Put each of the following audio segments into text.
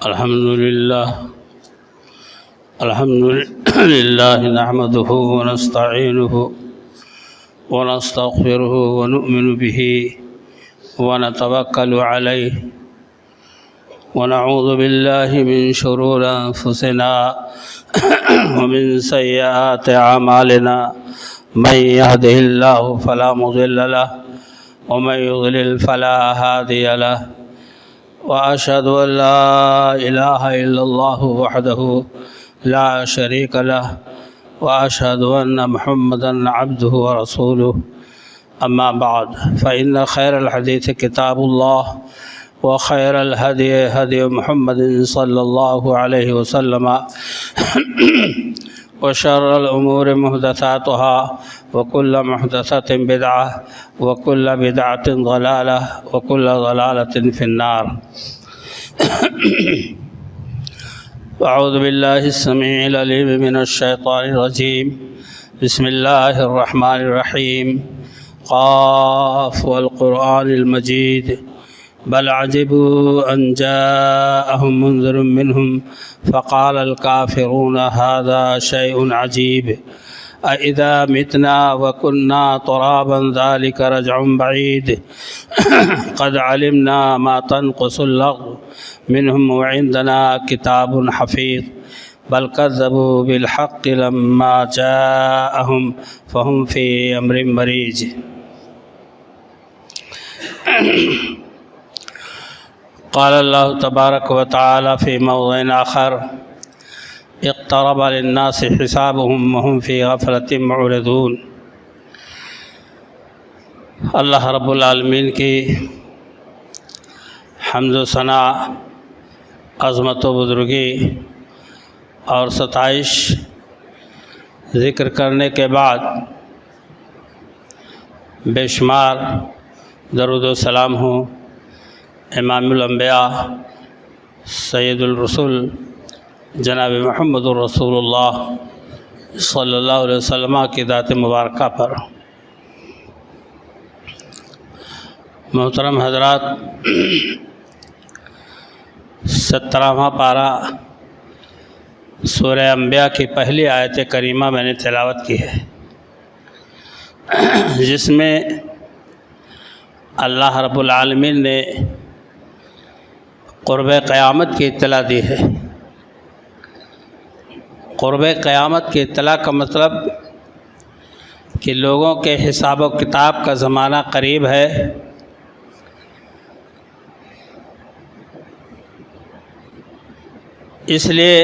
الحمد لله نحمده ونستعينه ونستغفره ونؤمن به ونتوكل عليه ونعوذ بالله من شرور أنفسنا ومن سيئات أعمالنا من يهده الله فلا مضل له ومن يضلل فلا هادي له وأشهد أن لا إله إلا الله وحده لا شريك له وأشهد أن محمدا عبده ورسوله أما بعد فإن خير الحديث كتاب الله وخير الهدي هدي محمد صلى الله عليه وسلم وشر الأمور محدثاتها وكل محدثة بدعة وكل بدعة ضلالة وكل ضلالة في النار أعوذ بالله السميع العليم من الشيطان الرجيم بسم الله الرحمن الرحيم قاف والقرآن المجيد بل عجبوا أن جاءهم منذر منهم فقال الكافرون هذا شيء عجيب أإذا متنا وكنا ترابا ذلك رجع بعيد قد علمنا ما تنقص الأرض منهم وعندنا كتاب حفيظ بل كذبوا بالحق لما جاءهم فهم في أمر مريج قال الله تبارك وتعالى في موضع آخر اقترب للناس حسابهم وهم في غفلة معرضون۔ اللہ رب العالمین کی حمد و ثنا، عظمت و بزرگی اور ستائش ذکر کرنے کے بعد بے شمار درود و سلام ہوں امام الانبیاء سید الرسول جناب محمد الرسول اللہ صلی اللہ علیہ وسلم کی ذات مبارکہ پر۔ محترم حضرات، 17واں پارہ سورہ انبیاء کی پہلی آیت کریمہ میں نے تلاوت کی ہے، جس میں اللہ رب العالمین نے قرب قیامت کی اطلاع دی ہے۔ قرب قیامت کی اطلاع کا مطلب کہ لوگوں کے حساب و کتاب کا زمانہ قریب ہے، اس لیے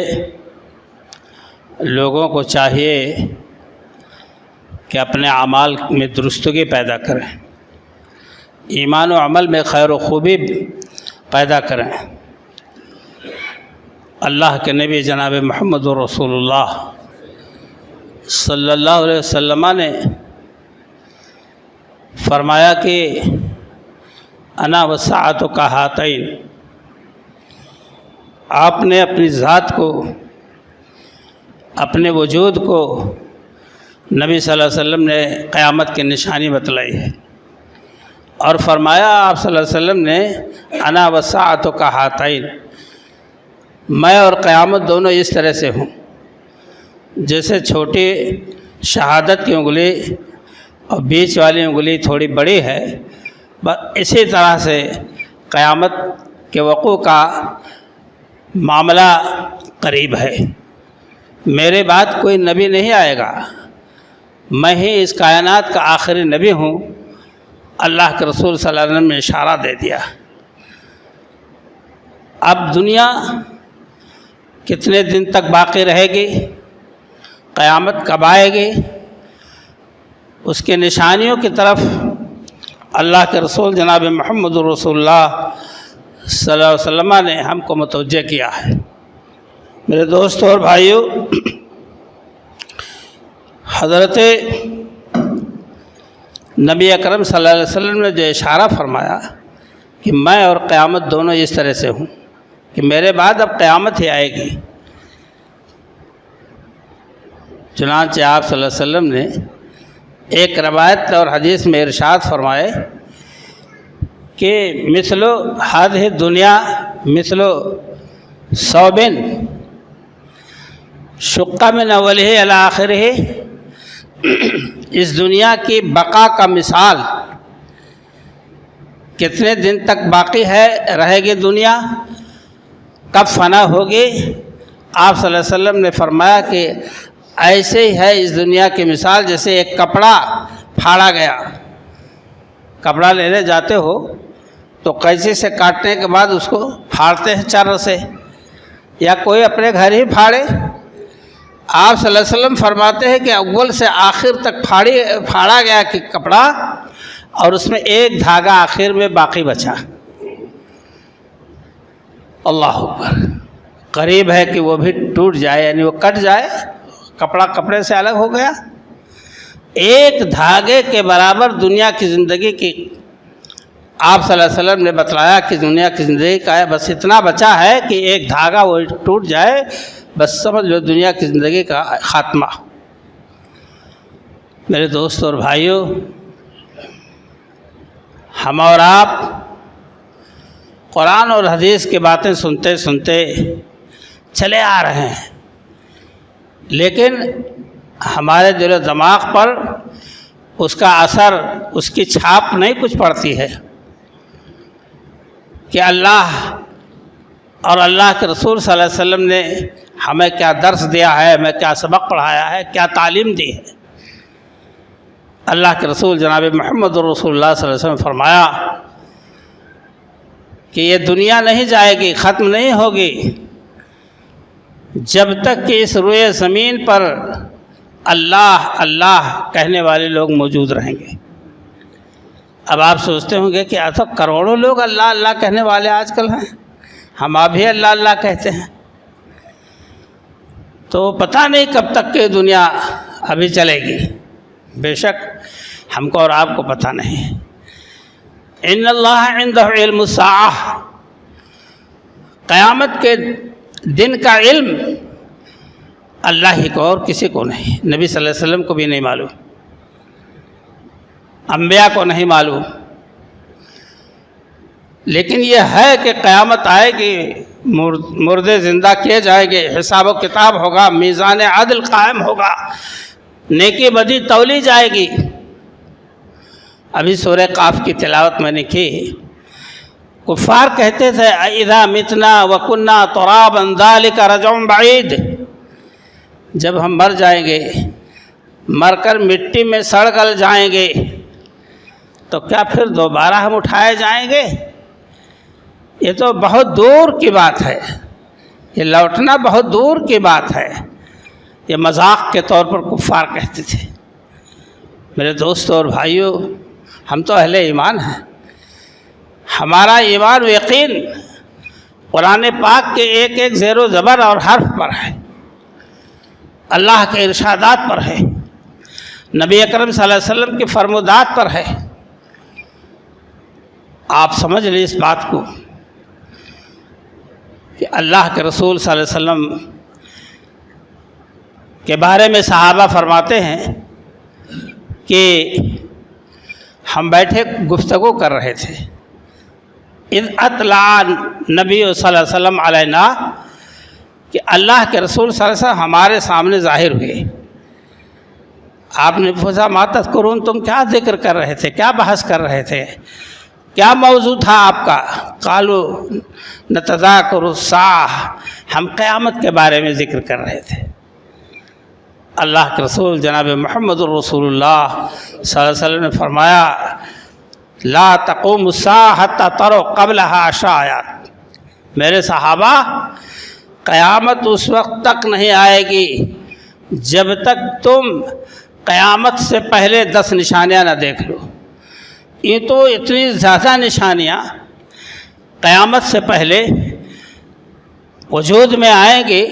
لوگوں کو چاہیے کہ اپنے اعمال میں درستگی پیدا کریں، ایمان و عمل میں خیر و خوبی پیدا کریں۔ اللہ کے نبی جناب محمد رسول اللہ صلی اللہ علیہ وسلم نے فرمایا کہ انا وسعت کا ہاتین، آپ نے اپنی ذات کو، اپنے وجود کو نبی صلی اللہ علیہ وسلم نے قیامت کی نشانی بتلائی ہے، اور فرمایا آپ صلی اللہ علیہ وسلم نے انا وسعت کا ہاتین، میں اور قیامت دونوں اس طرح سے ہوں جیسے چھوٹی شہادت کی انگلی اور بیچ والی انگلی تھوڑی بڑی ہے، بس اسی طرح سے قیامت کے وقوع کا معاملہ قریب ہے۔ میرے بعد کوئی نبی نہیں آئے گا، میں ہی اس کائنات کا آخری نبی ہوں، اللہ کے رسول صلی اللہ علیہ وسلم نے اشارہ دے دیا۔ اب دنیا کتنے دن تک باقی رہے گی، قیامت کب آئے گی، اس کے نشانیوں کی طرف اللہ کے رسول جناب محمد رسول اللہ صلی اللہ علیہ وسلم نے ہم کو متوجہ کیا ہے۔ میرے دوستوں اور بھائیوں، حضرت نبی اکرم صلی اللہ علیہ وسلم نے جو اشارہ فرمایا کہ میں اور قیامت دونوں اس طرح سے ہوں کہ میرے بعد اب قیامت ہی آئے گی، چنانچہ آپ صلی اللہ علیہ وسلم نے ایک روایت اور حدیث میں ارشاد فرمائے کہ مثل هذه الدنیا مثل صوبن شق من اولہ الی آخرہ، اس دنیا کی بقا کا مثال، کتنے دن تک باقی ہے، رہے گی دنیا، کب فنا ہوگی؟ آپ صلی اللہ علیہ وسلم نے فرمایا کہ ایسے ہی ہے اس دنیا کی مثال جیسے ایک کپڑا پھاڑا گیا۔ کپڑا لینے جاتے ہو تو قینچی سے کاٹنے کے بعد اس کو پھاڑتے ہیں چر سے، یا کوئی اپنے گھر ہی پھاڑے۔ آپ صلی اللہ علیہ وسلم فرماتے ہیں کہ اول سے آخر تک پھاڑا گیا کہ کپڑا، اور اس میں ایک دھاگا آخر میں باقی بچا۔ اللہ اکبر، قریب ہے کہ وہ بھی ٹوٹ جائے، یعنی وہ کٹ جائے، کپڑا کپڑے سے الگ ہو گیا۔ ایک دھاگے کے برابر دنیا کی زندگی کی آپ صلی اللہ علیہ وسلم نے بتلایا کہ دنیا کی زندگی کا ہے، بس اتنا بچا ہے کہ ایک دھاگا وہ ٹوٹ جائے، بس سمجھ لو دنیا کی زندگی کا خاتمہ۔ میرے دوست اور بھائیوں، ہم اور آپ قرآن اور حدیث کی باتیں سنتے سنتے چلے آ رہے ہیں، لیکن ہمارے دل و دماغ پر اس کا اثر، اس کی چھاپ نہیں کچھ پڑتی ہے کہ اللہ اور اللہ کے رسول صلی اللہ علیہ وسلم نے ہمیں کیا درس دیا ہے، ہمیں کیا سبق پڑھایا ہے، کیا تعلیم دی ہے۔ اللہ کے رسول جناب محمد رسول اللہ صلی اللہ علیہ وسلم نے فرمایا کہ یہ دنیا نہیں جائے گی، ختم نہیں ہوگی جب تک کہ اس روئے زمین پر اللہ اللہ کہنے والے لوگ موجود رہیں گے۔ اب آپ سوچتے ہوں گے کہ ایسا کروڑوں لوگ اللہ اللہ کہنے والے آج کل ہیں، ہم ابھی اللہ اللہ کہتے ہیں، تو پتہ نہیں کب تک کہ دنیا ابھی چلے گی۔ بے شک ہم کو اور آپ کو پتہ نہیں۔ ان اللہ عنده علم الساعہ، قیامت کے دن کا علم اللہ ہی کو اور کسی کو نہیں، نبی صلی اللہ علیہ وسلم کو بھی نہیں معلوم، انبیاء کو نہیں معلوم، لیکن یہ ہے کہ قیامت آئے گی، مردے زندہ کیے جائیں گے، حساب و کتاب ہوگا، میزان عدل قائم ہوگا، نیکی بدی تولی جائے گی۔ ابھی سورہ قاف کی تلاوت میں نے کی، کفار کہتے تھے اذا متنا وکنا ترابا ذلک رجع بعید، جب ہم مر جائیں گے، مر کر مٹی میں سڑ گل جائیں گے، تو کیا پھر دوبارہ ہم اٹھائے جائیں گے؟ یہ تو بہت دور کی بات ہے، یہ لوٹنا بہت دور کی بات ہے۔ یہ مذاق کے طور پر کفار کہتے تھے۔ میرے دوستوں اور بھائیوں، ہم تو اہل ایمان ہیں، ہمارا ایمان و یقین قرآن پاک کے ایک ایک زیر و زبر اور حرف پر ہے، اللہ کے ارشادات پر ہے، نبی اکرم صلی اللہ علیہ وسلم کی فرمودات پر ہے۔ آپ سمجھ لیں اس بات کو کہ اللہ کے رسول صلی اللہ علیہ وسلم کے بارے میں صحابہ فرماتے ہیں کہ ہم بیٹھے گفتگو کر رہے تھے، اذ اطلع نبی صلی اللہ علیہ وسلم علینا، کہ اللہ کے رسول صلی اللہ علیہ وسلم ہمارے سامنے ظاہر ہوئے۔ آپ نے پوچھا ما تذکرون، تم کیا ذکر کر رہے تھے، کیا بحث کر رہے تھے، کیا موضوع تھا آپ کا؟ قالوا نتذاکر الساعہ، ہم قیامت کے بارے میں ذکر کر رہے تھے۔ اللہ کے رسول جناب محمد الرسول اللہ صلی اللہ علیہ وسلم نے فرمایا لا تقوم الساعہ حتی تروا قبلها 10 آیات، میرے صحابہ قیامت اس وقت تک نہیں آئے گی جب تک تم قیامت سے پہلے 10 نشانیاں نہ دیکھ لو۔ یہ تو اتنی زیادہ نشانیاں قیامت سے پہلے وجود میں آئیں گی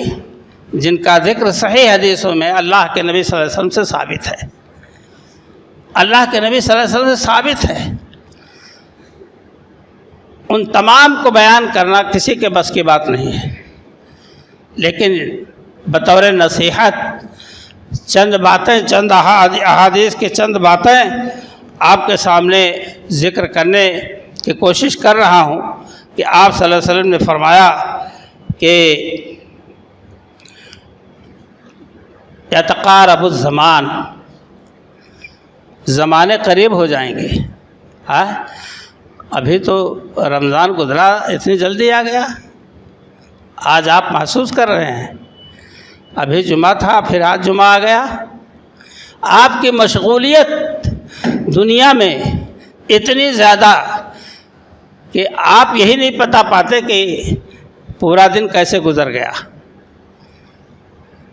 جن کا ذکر صحیح حدیثوں میں اللہ کے نبی صلی اللہ علیہ وسلم سے ثابت ہے، اللہ کے نبی صلی اللہ علیہ وسلم سے ثابت ہے۔ ان تمام کو بیان کرنا کسی کے بس کی بات نہیں ہے، لیکن بطور نصیحت چند باتیں، چند احادیث کی چند باتیں آپ کے سامنے ذکر کرنے کی کوشش کر رہا ہوں کہ آپ صلی اللہ علیہ وسلم نے فرمایا کہ یتقارب الزمان، زمانے قریب ہو جائیں گے۔ ہاں ابھی تو رمضان گزرا، اتنی جلدی آ گیا۔ آج آپ محسوس کر رہے ہیں، ابھی جمعہ تھا، پھر آج جمعہ آ گیا۔ آپ کی مشغولیت دنیا میں اتنی زیادہ کہ آپ یہی نہیں پتا پاتے کہ پورا دن کیسے گزر گیا۔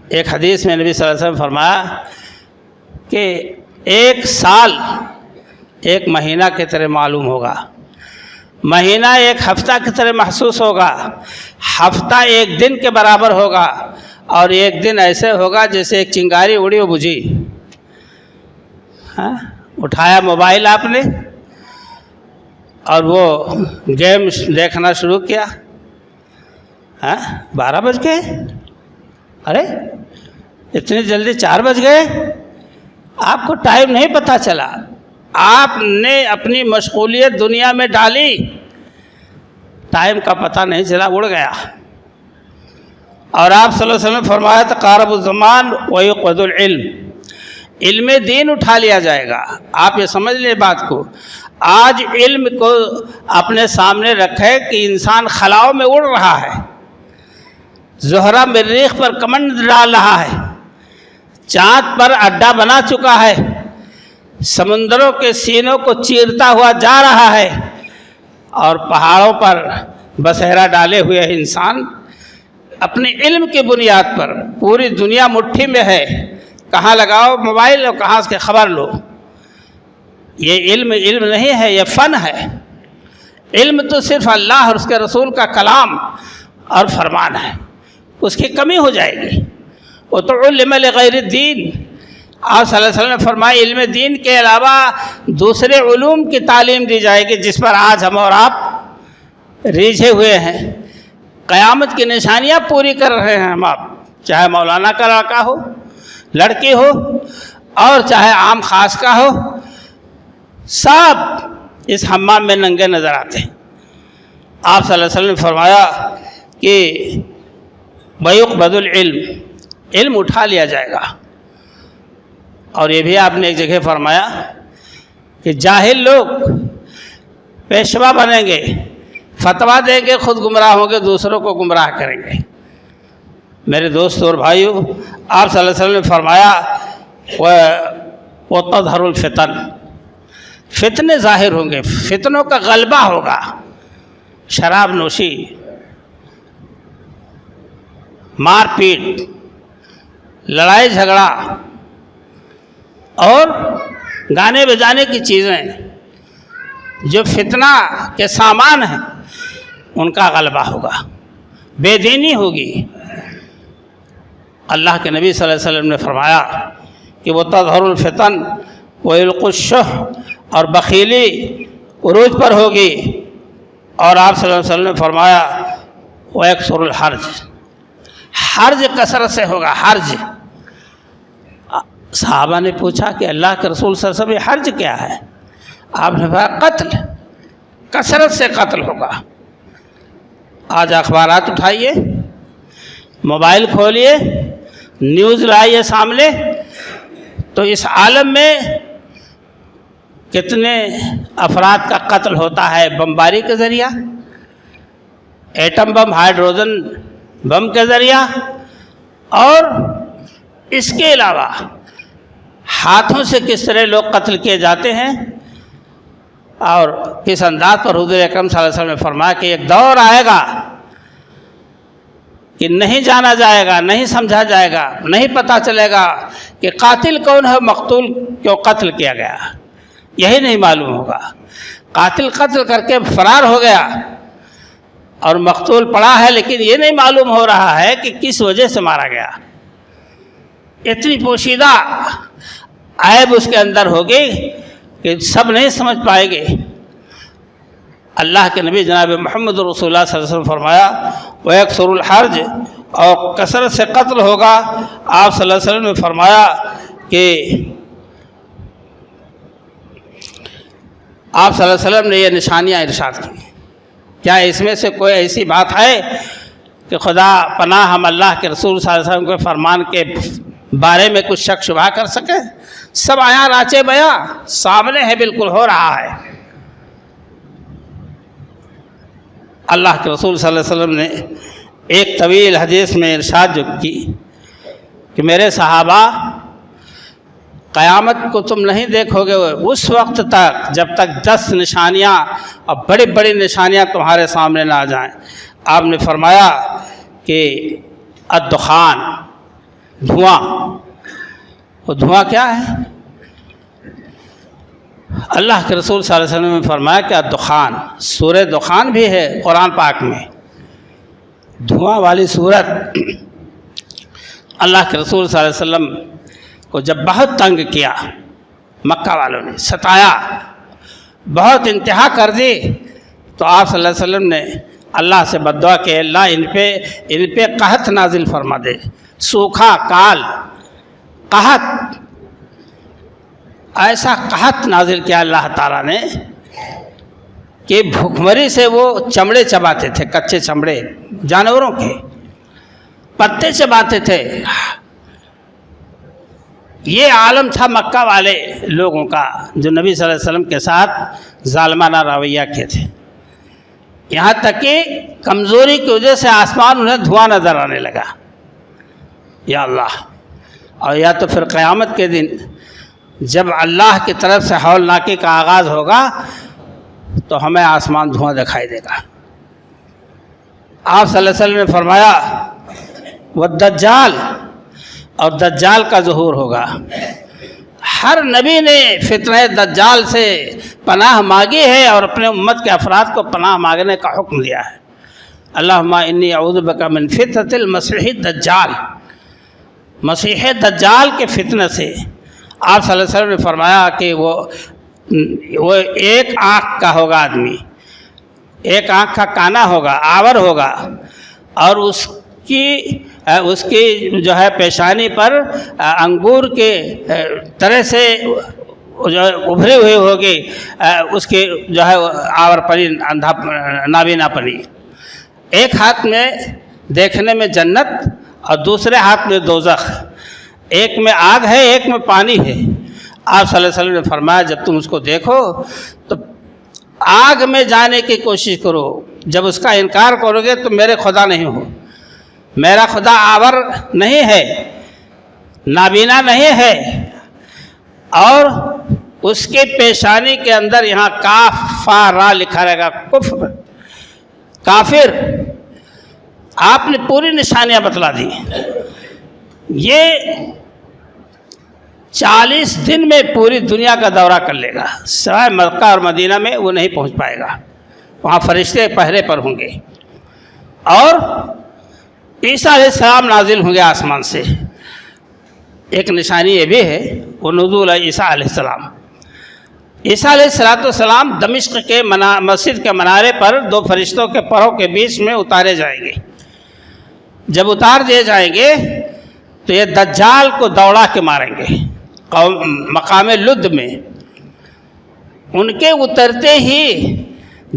ایک حدیث میں نبی صلی اللہ علیہ وسلم فرمایا کہ ایک سال ایک مہینہ کی طرح معلوم ہوگا، مہینہ ایک ہفتہ کی طرح محسوس ہوگا، ہفتہ ایک دن کے برابر ہوگا، اور ایک دن ایسے ہوگا جیسے ایک چنگاری اڑی و بجھی۔ ہاں اٹھایا موبائل آپ نے اور وہ گیم دیکھنا شروع کیا، 12 بج گئے، ارے اتنی جلدی 4 بج گئے، آپ کو ٹائم نہیں پتہ چلا۔ آپ نے اپنی مشغولیت دنیا میں ڈالی، ٹائم کا پتہ نہیں چلا، اڑ گیا۔ اور آپ صلی اللہ علیہ وسلم نے فرمایا تقارب الزمان ویقبض العلم، علم دین اٹھا لیا جائے گا۔ آپ یہ سمجھ لیں بات کو، آج علم کو اپنے سامنے رکھے کہ انسان خلاؤں میں اڑ رہا ہے، زہرہ مریخ پر کمند ڈال رہا ہے، چاند پر اڈا بنا چکا ہے، سمندروں کے سینوں کو چیرتا ہوا جا رہا ہے، اور پہاڑوں پر بسیرا ڈالے ہوئے انسان اپنے علم کی بنیاد پر پوری دنیا مٹھی میں ہے، کہاں لگاؤ موبائل اور کہاں سے خبر لو۔ یہ علم نہیں ہے، یہ فن ہے۔ علم تو صرف اللہ اور اس کے رسول کا کلام اور فرمان ہے، اس کی کمی ہو جائے گی۔ وہ تو علم لغیر الدین، آپ صلی اللہ علیہ وسلم نے فرمایا علم دین کے علاوہ دوسرے علوم کی تعلیم دی جائے گی، جس پر آج ہم اور آپ ریجھے ہوئے ہیں۔ قیامت کی نشانیاں پوری کر رہے ہیں ہم آپ، چاہے مولانا کا لڑکا ہو، لڑکی ہو، اور چاہے عام خاص کا ہو، سب اس حمام میں ننگے نظر آتے ہیں۔ آپ صلی اللہ علیہ وسلم نے فرمایا کہ ویقبض العلم، علم اٹھا لیا جائے گا۔ اور یہ بھی آپ نے ایک جگہ فرمایا کہ جاہل لوگ پیشوا بنیں گے، فتویٰ دیں گے، خود گمراہ ہوں گے، دوسروں کو گمراہ کریں گے۔ میرے دوست اور بھائیو، آپ صلی اللہ علیہ وسلم نے فرمایا وَتَظْهَرُ الْفِتَنُ، فتنے ظاہر ہوں گے، فتنوں کا غلبہ ہوگا۔ شراب نوشی، مار پیٹ، لڑائی جھگڑا اور گانے بجانے کی چیزیں جو فتنہ کے سامان ہیں، ان کا غلبہ ہوگا، بے دینی ہوگی۔ اللہ کے نبی صلی اللہ علیہ وسلم نے فرمایا کہ وہ تظہر الفتن ویلقی الشح، اور بخیلی عروج پر ہوگی۔ اور آپ صلی اللہ علیہ وسلم نے فرمایا ویکثر الحرج، حرج کثرت سے ہوگا، حرج۔ صحابہ نے پوچھا کہ اللہ کے رسول صلی اللہ علیہ وسلم حرج کیا ہے؟ آپ نے فرمایا قتل، کثرت سے قتل ہوگا۔ آج اخبارات اٹھائیے، موبائل کھولیے، نیوز لائیے سامنے، تو اس عالم میں کتنے افراد کا قتل ہوتا ہے بمباری کے ذریعہ، ایٹم بم، ہائیڈروجن بم کے ذریعہ، اور اس کے علاوہ ہاتھوں سے کس طرح لوگ قتل کیے جاتے ہیں، اور کس انداز پر حضور اکرم صلی اللہ علیہ وسلم نے فرمایا کہ ایک دور آئے گا کہ نہیں جانا جائے گا، نہیں سمجھا جائے گا، نہیں پتہ چلے گا کہ قاتل کون ہے، مقتول کیوں قتل کیا گیا، یہی نہیں معلوم ہوگا۔ قاتل قتل کر کے فرار ہو گیا اور مقتول پڑا ہے، لیکن یہ نہیں معلوم ہو رہا ہے کہ کس وجہ سے مارا گیا۔ اتنی پوشیدہ عیب اس کے اندر ہوگی کہ سب نہیں سمجھ پائیں گے۔ اللہ کے نبی جناب محمد رسول اللہ صلی اللہ علیہ وسلم فرمایا وَيَكْثُرُ الْحَرْجِ، اور کثرت سے قتل ہوگا۔ آپ صلی اللہ علیہ وسلم نے فرمایا کہ آپ صلی اللہ علیہ وسلم نے یہ نشانیاں ارشاد کی، کیا اس میں سے کوئی ایسی بات ہے کہ خدا پناہ ہم اللہ کے رسول صلی اللہ علیہ وسلم کے فرمان کے بارے میں کچھ شک شبہ کر سکیں؟ سب آیا راچے بیا سامنے ہے، بالکل ہو رہا ہے۔ اللہ کے رسول صلی اللہ علیہ وسلم نے ایک طویل حدیث میں ارشاد جو کی کہ میرے صحابہ، قیامت کو تم نہیں دیکھو گے اس وقت تک جب تک 10 نشانیاں اور بڑی بڑی نشانیاں تمہارے سامنے نہ آ جائیں۔ آپ نے فرمایا کہ الدخان، دھواں۔ وہ دھواں کیا ہے؟ اللہ کے رسول صلی اللہ علیہ وسلم نے فرمایا کہ الدخان، سورہ دخان بھی ہے قرآن پاک میں، دھواں والی صورت۔ اللہ کے رسول صلی اللہ علیہ وسلم کو جب بہت تنگ کیا، مکہ والوں نے ستایا، بہت انتہا کر دی، تو آپ صلی اللہ علیہ وسلم نے اللہ سے بددعا کہ اللہ ان پہ قحط نازل فرما دے، سوکھا کال، قحط، ایسا قحط نازل کیا اللہ تعالیٰ نے کہ بھوکمری سے وہ چمڑے چباتے تھے، کچے چمڑے جانوروں کے، پتے چباتے تھے۔ یہ عالم تھا مکہ والے لوگوں کا جو نبی صلی اللہ علیہ وسلم کے ساتھ ظالمانہ رویہ کیے تھے، یہاں تک کہ کمزوری کی وجہ سے آسمان انہیں دھواں نظر آنے لگا۔ یا اللہ! اور یا تو پھر قیامت کے دن جب اللہ کی طرف سے ہولناکی کا آغاز ہوگا تو ہمیں آسمان دھواں دکھائی دے گا۔ آپ صلی اللہ علیہ وسلم نے فرمایا والدجال، اور دجال کا ظہور ہوگا۔ ہر نبی نے فتنہ دجال سے پناہ مانگی ہے اور اپنے امت کے افراد کو پناہ مانگنے کا حکم دیا ہے۔ اللہم انی اعوذ بک من فتنۃ المسیح الدجال، مسیح دجال کے فتنہ سے۔ آپ صلی اللہ علیہ وسلم نے فرمایا کہ وہ ایک آنکھ کا ہوگا آدمی، ایک آنکھ کا کانا ہوگا، آور ہوگا، اور اس کی جو ہے پیشانی پر انگور کے طرح سے جو ابھری ہوئی ہوگی، اس کی جو ہے آور پری، اندھا نابینا پری۔ ایک ہاتھ میں دیکھنے میں جنت اور دوسرے ہاتھ میں دوزخ، ایک میں آگ ہے ایک میں پانی ہے۔ آپ صلی اللہ علیہ وسلم نے فرمایا جب تم اس کو دیکھو تو آگ میں جانے کی کوشش کرو، جب اس کا انکار کرو گے تو میرے خدا نہیں ہو، میرا خدا آور نہیں ہے، نابینا نہیں ہے، اور اس کے پیشانی کے اندر یہاں کاف فا را لکھا رہے گا، کفر، کافر۔ آپ نے پوری نشانیاں بتلا دی۔ یہ 40 دن میں پوری دنیا کا دورہ کر لے گا، سوائے مکہ اور مدینہ میں وہ نہیں پہنچ پائے گا، وہاں فرشتے پہرے پر ہوں گے، اور عیسیٰ علیہ السلام نازل ہوں گے آسمان سے۔ ایک نشانی یہ بھی ہے وہ نزول عیسیٰ علیہ السلام۔ عیسیٰ علیہ السلام دمشق کے مسجد کے منارے پر 2 فرشتوں کے پروں کے بیچ میں اتارے جائیں گے۔ جب اتار دیے جائیں گے تو یہ دجال کو دوڑا کے ماریں گے مقام لد میں۔ ان کے اترتے ہی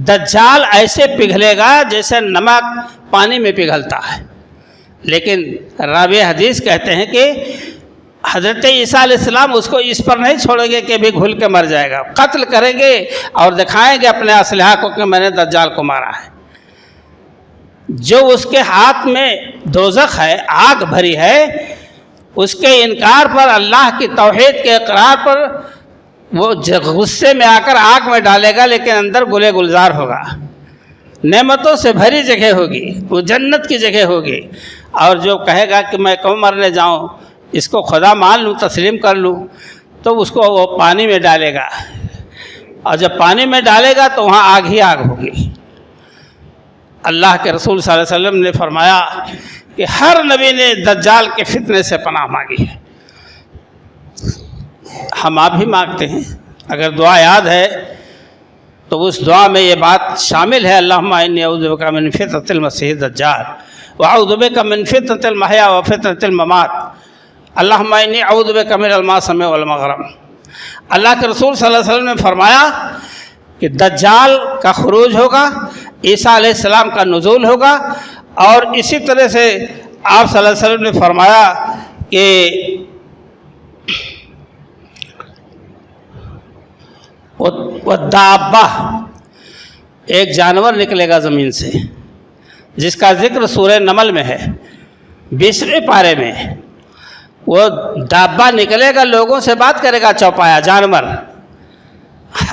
دجال ایسے پگھلے گا جیسے نمک پانی میں پگھلتا ہے، لیکن راوی حدیث کہتے ہیں کہ حضرت عیسیٰ علیہ السلام اس کو اس پر نہیں چھوڑیں گے کہ بھی گھل کے مر جائے گا، قتل کریں گے اور دکھائیں گے اپنے اسلحہ کو کہ میں نے دجال کو مارا ہے۔ جو اس کے ہاتھ میں دوزخ ہے، آگ بھری ہے، اس کے انکار پر، اللہ کی توحید کے اقرار پر وہ غصے میں آ کر آگ میں ڈالے گا، لیکن اندر گلے گلزار ہوگا، نعمتوں سے بھری جگہ ہوگی، وہ جنت کی جگہ ہوگی۔ اور جو کہے گا کہ میں کیوں مرنے جاؤں، اس کو خدا مان لوں، تسلیم کر لوں، تو اس کو وہ پانی میں ڈالے گا، اور جب پانی میں ڈالے گا تو وہاں آگ ہی آگ ہوگی۔ اللہ کے رسول صلی اللہ علیہ وسلم نے فرمایا کہ ہر نبی نے دجال کے فتنے سے پناہ مانگی ہے۔ ہم آپ بھی مانگتے ہیں، اگر دعا یاد ہے تو اس دعا میں یہ بات شامل ہے، اللہم انی اعوذ بک من فتنۃ المسیح الدجال واعوذ بک من فتنۃ المحیا وفتنۃ الممات، اللہم انی اعوذ بک من الماسم والمغرم۔ اللہ کے رسول صلی اللہ علیہ وسلم نے فرمایا کہ دجال کا خروج ہوگا، عیسیٰ علیہ السلام کا نزول ہوگا، اور اسی طرح سے آپ صلی اللہ علیہ وسلم نے فرمایا کہ وہ دابہ، ایک جانور نکلے گا زمین سے جس کا ذکر سورہ نمل میں ہے 20ویں پارے میں. وہ دابہ نکلے گا، لوگوں سے بات کرے گا، چوپایا جانور.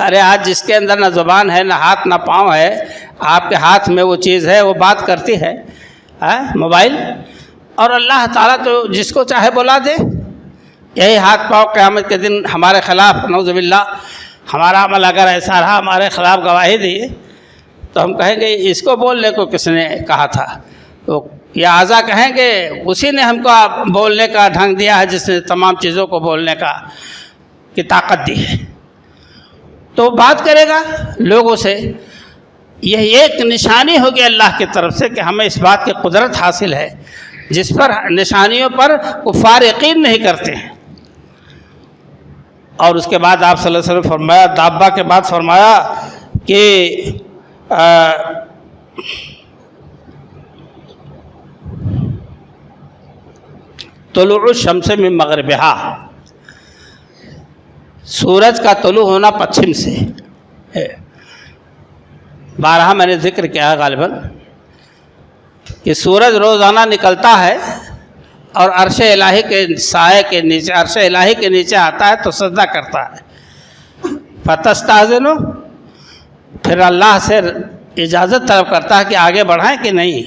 ارے آج جس کے اندر نہ زبان ہے، نہ ہاتھ نہ پاؤں ہے، آپ کے ہاتھ میں وہ چیز ہے، وہ بات کرتی ہے، موبائل. اور اللہ تعالیٰ تو جس کو چاہے بلا دے. یہی ہاتھ پاؤں قیامت کے دن ہمارے خلاف نعوذ باللہ ہمارا عمل اگر ایسا رہا ہمارے خلاف گواہی دی تو ہم کہیں گے اس کو بولنے کو کس نے کہا تھا؟ تو یا اعضا کہیں گے اسی نے ہم کو بولنے کا ڈھنگ دیا ہے، جس نے تمام چیزوں کو بولنے کی طاقت دی ہے. تو بات کرے گا لوگوں سے. یہ ایک نشانی ہوگی اللہ کی طرف سے کہ ہمیں اس بات کی قدرت حاصل ہے جس پر نشانیوں پر کفار یقین نہیں کرتے ہیں. اور اس کے بعد آپ صلی اللہ علیہ وسلم فرمایا، دابہ کے بعد فرمایا کہ طلوع الشمس من مغربہا، سورج کا طلوع ہونا پچھم سے. بارہا میں نے ذکر کیا ہے غالباً کہ سورج روزانہ نکلتا ہے اور عرش الہی کے سائے کے نیچے، عرش الہی کے نیچے آتا ہے تو سجدہ کرتا ہے. فتستاذنو، پھر اللہ سے اجازت طلب کرتا ہے کہ آگے بڑھائیں کہ نہیں،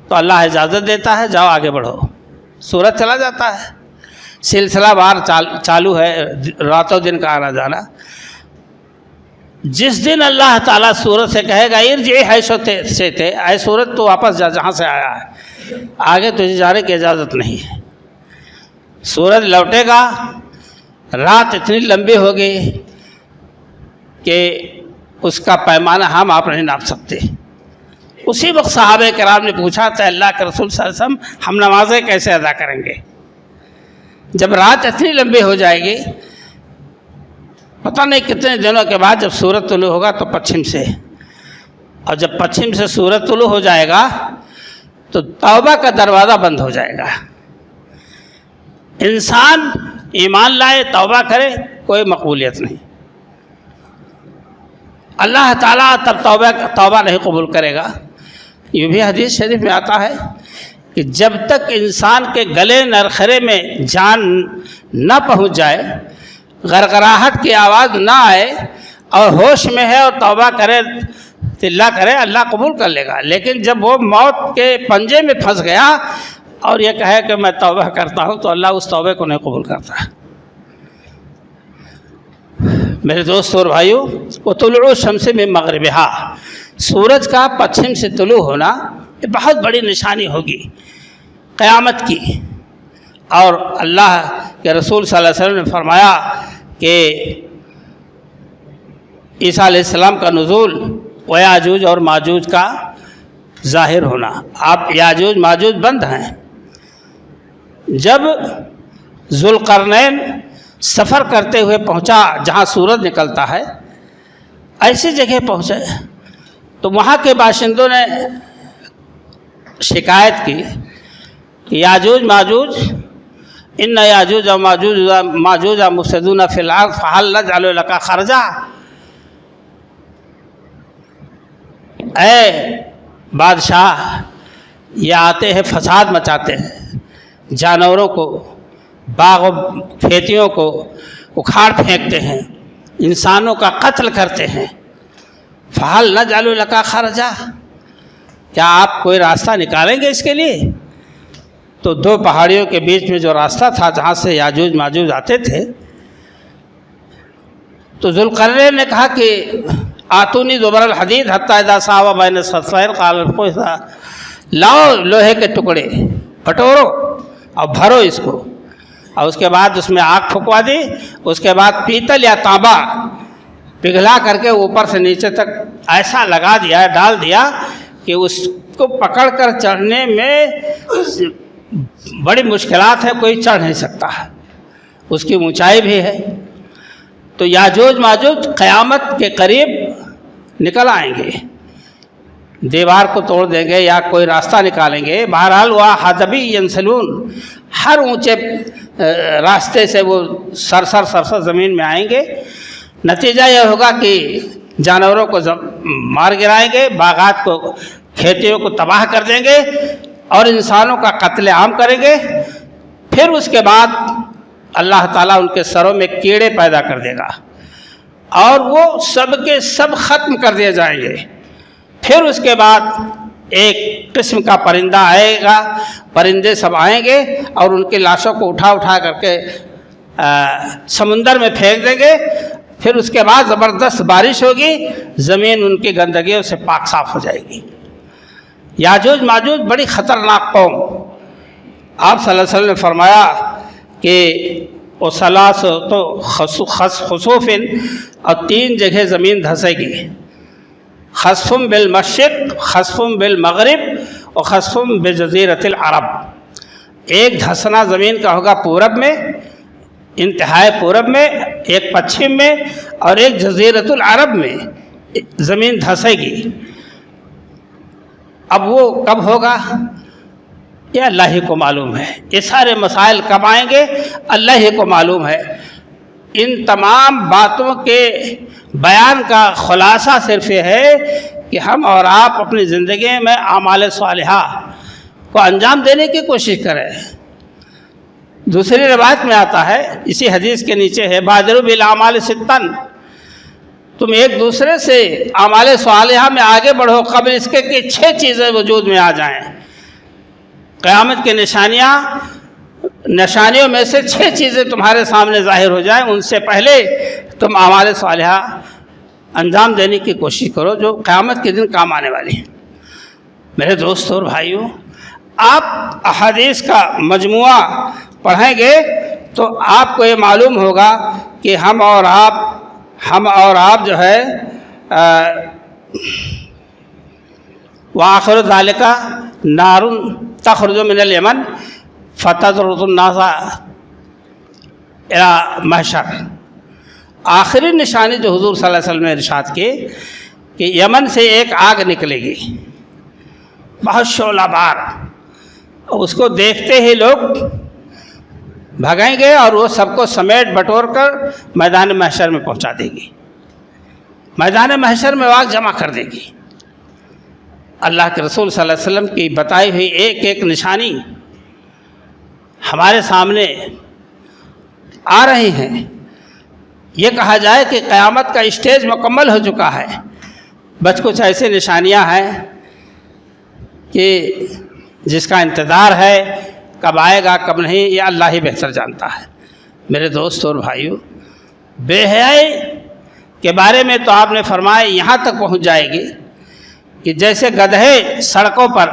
تو اللہ اجازت دیتا ہے جاؤ آگے بڑھو. سورج چلا جاتا ہے. سلسلہ بار چالو ہے، راتوں دن کا آنا جانا. جس دن اللہ تعالیٰ سورج سے کہے گا ارجع حیث سے تھے، اے سورج تو واپس جا جہاں سے آیا ہے، آگے تجھے جانے کی اجازت نہیں ہے. سورج لوٹے گا. رات اتنی لمبی ہوگی کہ اس کا پیمانہ ہم آپ نہیں ناپ سکتے. اسی وقت صحابہ کرام نے پوچھا تھا اللہ کے رسول صلی اللہ علیہ وسلم ہم نمازیں کیسے ادا کریں گے جب رات اتنی لمبی ہو جائے گی؟ پتہ نہیں کتنے دنوں کے بعد جب سورج طلوع ہوگا تو پچھم سے، اور جب پچھم سے سورج طلوع ہو جائے گا تو توبہ کا دروازہ بند ہو جائے گا. انسان ایمان لائے توبہ کرے کوئی مقبولیت نہیں. اللہ تعالیٰ تب توبہ نہیں قبول کرے گا. یہ بھی حدیث شریف میں آتا ہے کہ جب تک انسان کے گلے نرخرے میں جان نہ پہنچ جائے، غرغراہٹ کی آواز نہ آئے اور ہوش میں ہے اور توبہ کرے، تلا کرے، اللہ قبول کر لے گا. لیکن جب وہ موت کے پنجے میں پھنس گیا اور یہ کہے کہ میں توبہ کرتا ہوں تو اللہ اس توبے کو نہیں قبول کرتا. میرے دوست اور بھائیو، وہ طلوع الشمس من مغربہا، سورج کا پچھم سے طلوع ہونا یہ بہت بڑی نشانی ہوگی قیامت کی. اور اللہ کے رسول صلی اللہ علیہ وسلم نے فرمایا کہ عیسیٰ علیہ السلام کا نزول و یاجوج اور ماجوج کا ظاہر ہونا. آپ یاجوج ماجوج بند ہیں. جب ذوالقرنین سفر کرتے ہوئے پہنچا جہاں سورج نکلتا ہے، ایسی جگہ پہنچے تو وہاں کے باشندوں نے شکایت کی کہ یاجوج ماجوج ان یاجوج و ماجوج مفسدون فی الارض فہل نجعل لک خرجا. اے بادشاہ، یہ آتے ہیں فساد مچاتے ہیں، جانوروں کو، باغ و کھیتیوں کو اکھاڑ پھینکتے ہیں، انسانوں کا قتل کرتے ہیں. فہل نجعل لک خرجا، کیا آپ کوئی راستہ نکالیں گے اس کے لیے؟ تو دو پہاڑیوں کے بیچ میں جو راستہ تھا جہاں سے یاجوج ماجوج آتے تھے، تو ذوالقرنین نے کہا کہ آتونی زبر الحدید حتی اذا ساوى بین الصدفین قال لاؤ لوہے کے ٹکڑے، بٹورو اور بھرو اس کو، اور اس کے بعد اس میں آگ پھکوا دی. اس کے بعد پیتل یا تانبا پگھلا کر کے اوپر سے نیچے تک ایسا لگا دیا، ڈال دیا کہ اس کو پکڑ کر چڑھنے میں بڑی مشکلات ہے، کوئی چڑھ نہیں سکتا، اس کی اونچائی بھی ہے. تو یاجوج ماجوج قیامت کے قریب نکل آئیں گے. دیوار کو توڑ دیں گے یا کوئی راستہ نکالیں گے، بہرحال وہ حدبی ینسلون، ہر اونچے راستے سے وہ سرسر زمین میں آئیں گے۔ نتیجہ یہ ہوگا کہ جانوروں کو مار گرائیں گے، باغات کو، کھیتیوں کو تباہ کر دیں گے اور انسانوں کا قتل عام کریں گے۔ پھر اس کے بعد اللہ تعالیٰ ان کے سروں میں کیڑے پیدا کر دے گا اور وہ سب کے سب ختم کر دیے جائیں گے۔ پھر اس کے بعد ایک قسم کا پرندہ آئے گا، پرندے سب آئیں گے اور ان کی لاشوں کو اٹھا کر کے سمندر میں پھینک دیں گے۔ پھر اس کے بعد زبردست بارش ہوگی، زمین ان کی گندگیوں سے پاک صاف ہو جائے گی۔ یاجوج ماجوج بڑی خطرناک قوم، آپ صلی اللہ علیہ وسلم نے فرمایا کہ وہ تو خسوف، اور 3 جگہ زمین دھسے گی، خسف بالمشرق، خسف بالمغرب اور خسف بجزیرۃ العرب۔ ایک دھسنا زمین کا ہوگا پورب میں، انتہائی پورب میں، ایک پچھم میں اور ایک جزیرۃ العرب میں زمین دھسے گی۔ اب وہ کب ہوگا یہ اللہ ہی کو معلوم ہے، یہ سارے مسائل کب آئیں گے اللہ ہی کو معلوم ہے۔ ان تمام باتوں کے بیان کا خلاصہ صرف یہ ہے کہ ہم اور آپ اپنی زندگی میں اعمال صالحہ کو انجام دینے کی کوشش کریں۔ دوسری روایت میں آتا ہے، اسی حدیث کے نیچے ہے، بادروا بالاعمال ستاً، تم ایک دوسرے سے اعمال صالحہ میں آگے بڑھو قبل اس کے کہ 6 چیزیں وجود میں آ جائیں۔ قیامت کی نشانیوں میں سے 6 چیزیں تمہارے سامنے ظاہر ہو جائیں، ان سے پہلے تم اعمال صالحہ انجام دینے کی کوشش کرو جو قیامت کے دن کام آنے والی ہیں۔ میرے دوستوں اور بھائیوں، آپ احادیث کا مجموعہ پڑھیں گے تو آپ کو یہ معلوم ہوگا کہ ہم اور آپ جو ہے وآخر ذالک نار تخرج من الیمن فتطرد الناس الی محشر، آخری نشانی جو حضور صلی اللہ علیہ وسلم نے ارشاد کی کہ یمن سے ایک آگ نکلے گی بہت شعلہ بار، اس کو دیکھتے ہی لوگ بھگیں گے اور وہ سب کو سمیٹ بٹور کر میدان محشر میں پہنچا دے گی، میدان محشر میں آگ جمع کر دے گی۔ اللہ کے رسول صلی اللہ علیہ وسلم کی بتائی ہوئی ایک ایک نشانی ہمارے سامنے آ رہی ہیں۔ یہ کہا جائے کہ قیامت کا اسٹیج مکمل ہو چکا ہے، بس کچھ ایسی نشانیاں ہیں کہ جس کا انتظار ہے، کب آئے گا کب نہیں یہ اللہ ہی بہتر جانتا ہے۔ میرے دوست اور بھائیوں، بے حیائی کے بارے میں تو آپ نے فرمایا یہاں تک پہنچ جائے گی کہ جیسے گدھے سڑکوں پر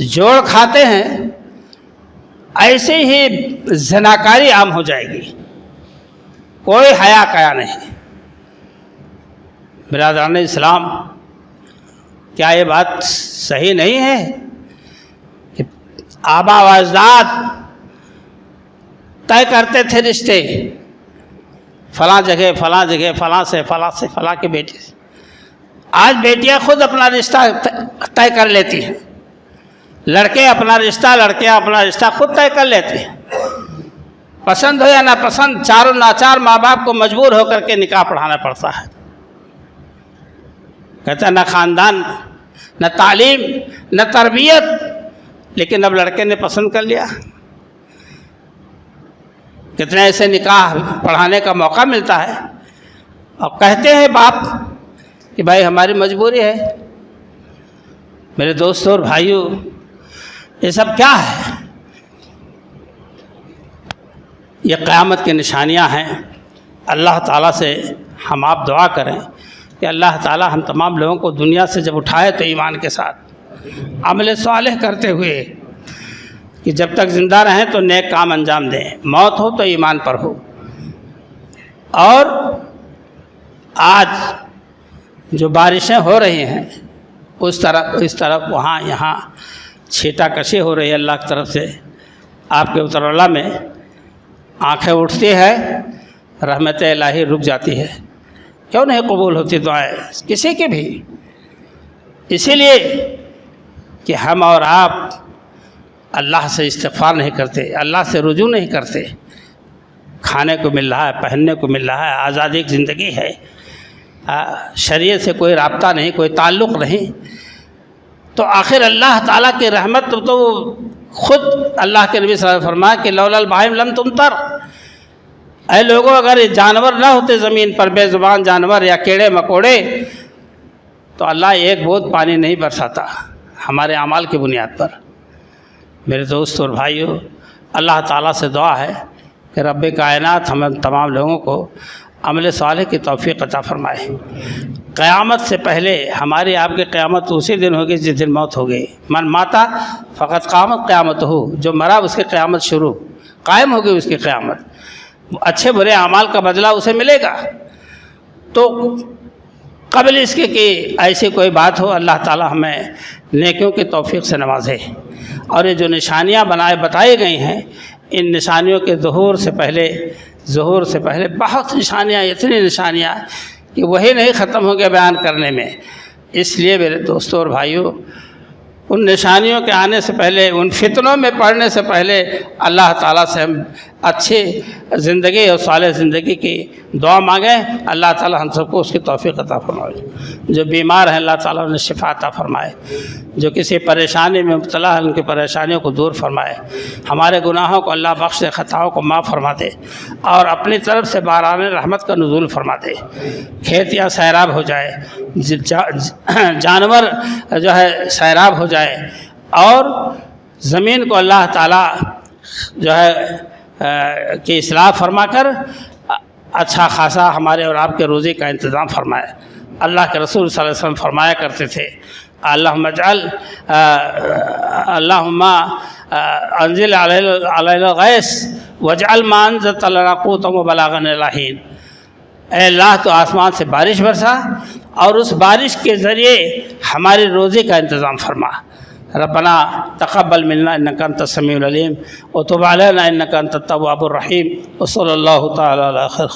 جوڑ کھاتے ہیں، ایسے ہی زناکاری عام ہو جائے گی، کوئی حیا قیا نہیں۔ برادران اسلام، کیا یہ بات صحیح نہیں ہے کہ آبا و اجداد طے کرتے تھے رشتے، فلاں جگہ فلاں سے فلاں کے بیٹے سے؟ آج بیٹیاں خود اپنا رشتہ طے کر لیتی ہیں، لڑکیاں اپنا رشتہ خود طے کر لیتے ہیں، پسند ہو یا نہ پسند، چاروں ناچار ماں باپ کو مجبور ہو کر کے نکاح پڑھانا پڑتا ہے۔ کہتا ہے نہ خاندان، نہ تعلیم، نہ تربیت، لیکن اب لڑکے نے پسند کر لیا۔ کتنے ایسے نکاح پڑھانے کا موقع ملتا ہے اور کہتے ہیں باپ کہ بھائی ہماری مجبوری ہے۔ میرے دوستوں اور بھائیوں، یہ سب کیا ہے؟ یہ قیامت کی نشانیاں ہیں۔ اللہ تعالیٰ سے ہم آپ دعا کریں کہ اللہ تعالیٰ ہم تمام لوگوں کو دنیا سے جب اٹھائے تو ایمان کے ساتھ عمل صالح کرتے ہوئے، کہ جب تک زندہ رہیں تو نیک کام انجام دیں، موت ہو تو ایمان پر ہو۔ اور آج جو بارشیں ہو رہی ہیں اس طرف وہاں یہاں چھیٹا کشی ہو رہی ہے اللہ کی طرف سے، آپ کے اتر اللہ میں آنکھیں اٹھتی ہے، رحمت الہی رک جاتی ہے۔ کیوں نہیں قبول ہوتی دعائیں کسی کی بھی؟ اسی لیے کہ ہم اور آپ اللہ سے استغفار نہیں کرتے، اللہ سے رجوع نہیں کرتے۔ کھانے کو مل رہا ہے، پہننے کو مل رہا ہے، آزادی کی زندگی ہے، شریعت سے کوئی رابطہ نہیں، کوئی تعلق نہیں، تو آخر اللہ تعالیٰ کی رحمت تو خود اللہ کے نبی صلی اللہ علیہ وسلم فرمایا کہ لولا البہائم لم تمطر، اے لوگوں اگر یہ جانور نہ ہوتے زمین پر، بے زبان جانور یا کیڑے مکوڑے، تو اللہ ایک بوند پانی نہیں برساتا ہمارے اعمال کی بنیاد پر۔ میرے دوست اور بھائیوں، اللہ تعالیٰ سے دعا ہے کہ رب کائنات ہم تمام لوگوں کو عمل صالح کی توفیق عطا فرمائے۔ قیامت سے پہلے ہماری آپ کی قیامت اسی دن ہوگی جس دن موت ہوگی۔ من ماتا فقط قامت قیامت ہو، جو مرا اس کی قیامت شروع، قائم ہوگی اس کی قیامت، اچھے برے اعمال کا بدلہ اسے ملے گا۔ تو قبل اس کے کہ ایسی کوئی بات ہو، اللہ تعالیٰ ہمیں نیکیوں کی توفیق سے نوازے، اور یہ جو نشانیاں بتائی گئی ہیں، ان نشانیوں کے ظہور سے پہلے بہت نشانیاں، اتنی نشانیاں کہ وہی نہیں ختم ہو گیا بیان کرنے میں۔ اس لیے میرے دوستوں اور بھائیوں، ان نشانیوں کے آنے سے پہلے، ان فتنوں میں پڑنے سے پہلے اللہ تعالیٰ سے ہم اچھی زندگی اور صالح زندگی کی دعا مانگیں۔ اللہ تعالیٰ ہم سب کو اس کی توفیق عطا فرمائے۔ جو بیمار ہیں اللہ تعالیٰ انہیں شفا عطا فرمائے، جو کسی پریشانی میں مبتلا ہیں ان کی پریشانیوں کو دور فرمائے، ہمارے گناہوں کو اللہ بخش دے، خطاؤں کو معاف فرما دے، اور اپنی طرف سے باران رحمت کا نزول فرما دے۔ کھیتیاں سیراب ہو جائے، جانور جو ہے سیراب ہو جائے، اور زمین کو اللہ تعالیٰ جو ہے کی اصلاح فرما کر اچھا خاصا ہمارے اور آپ کے روزی کا انتظام فرمائے۔ اللہ کے رسول صلی اللہ علیہ وسلم فرمایا کرتے تھے، اللہم انزل علینا الغیث واجعل ما انزلت لنا قوتا وبلاغا الی حین۔ اے اللہ تو آسمان سے بارش برسا اور اس بارش کے ذریعے ہماری روزی کا انتظام فرما۔ ربنا تقبل منا انک انت السمیع العلیم وتب علینا انک انت التواب الرحیم، وصلی اللہ تعالی علی خیر